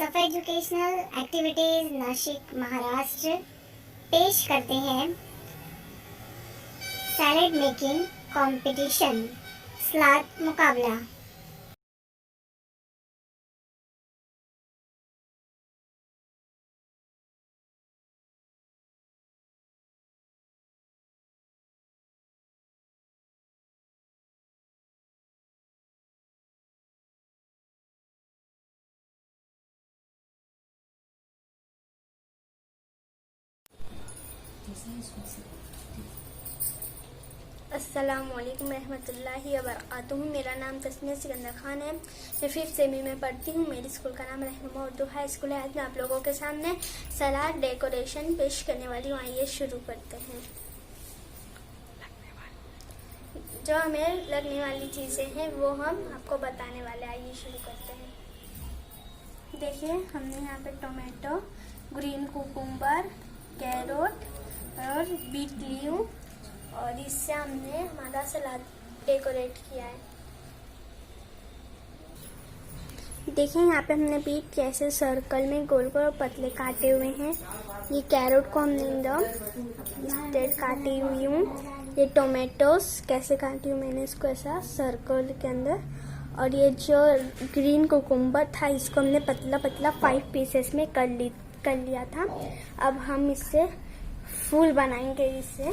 सफा educational activities Nashik Maharashtra पेश करते हैं सैलेड मेकिंग कंपटीशन सलाद मुकाबला। अस्सलामुअलैकुम रहमतुल्लाहि व बरकातुहू। मेरा नाम तस्मीया सिकंदर खान है। मैं 5th सेमी में पढ़ती हूँ। मेरे स्कूल का नाम रहनुमा उर्दू हाई स्कूल है। आज मैं आप लोगों के सामने सलाद डेकोरेशन पेश करने वाली हूँ। आइए शुरू करते हैं। जो हमें लगने वाली चीज़ें हैं वो हम आपको बताने वाले। आइए शुरू करते हैं। देखिए, हमने यहाँ पे टोमेटो, ग्रीन कुकुम्बर, कैरोट और बीट ली हूँ और इससे हमने हमारा सलाद डेकोरेट किया है। देखिए, यहाँ पे हमने बीट कैसे सर्कल में गोल गोल और पतले काटे हुए हैं। ये कैरोट को हमने एकदम काटी हुई हूँ। ये टोमेटोस कैसे काटी हूँ मैंने इसको ऐसा सर्कल के अंदर। और ये जो ग्रीन कुकुम्बर था इसको हमने पतला पतला 5 पीसेस में कर लिया था। अब हम इससे फूल बनाएंगे। इससे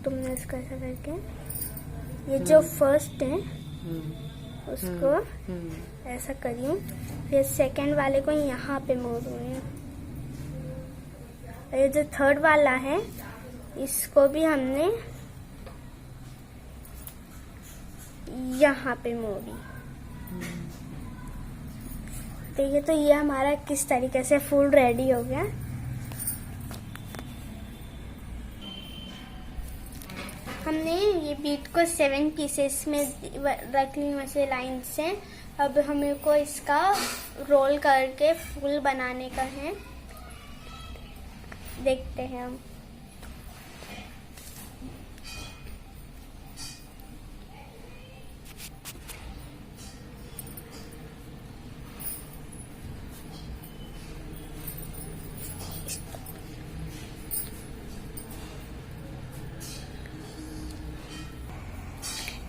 तुमने इसको ऐसा करके ये जो फर्स्ट है उसको ऐसा करी, फिर सेकंड वाले को यहाँ पे मोड़ूंगी। ये जो थर्ड वाला है इसको भी हमने यहाँ पे मोड़ी। देखिए, तो ये हमारा किस तरीके से फूल रेडी हो गया। हमने ये बीट को 7 पीसेस में रख ली वैसे लाइन से। अब हमें को इसका रोल करके फूल बनाने का है। देखते हैं हम।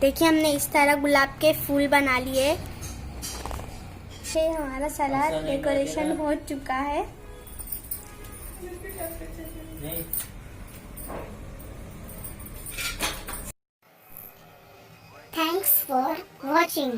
देखिए, हमने इस तरह गुलाब के फूल बना लिए। हमारा सलाद डेकोरेशन हो चुका है। Thanks for watching.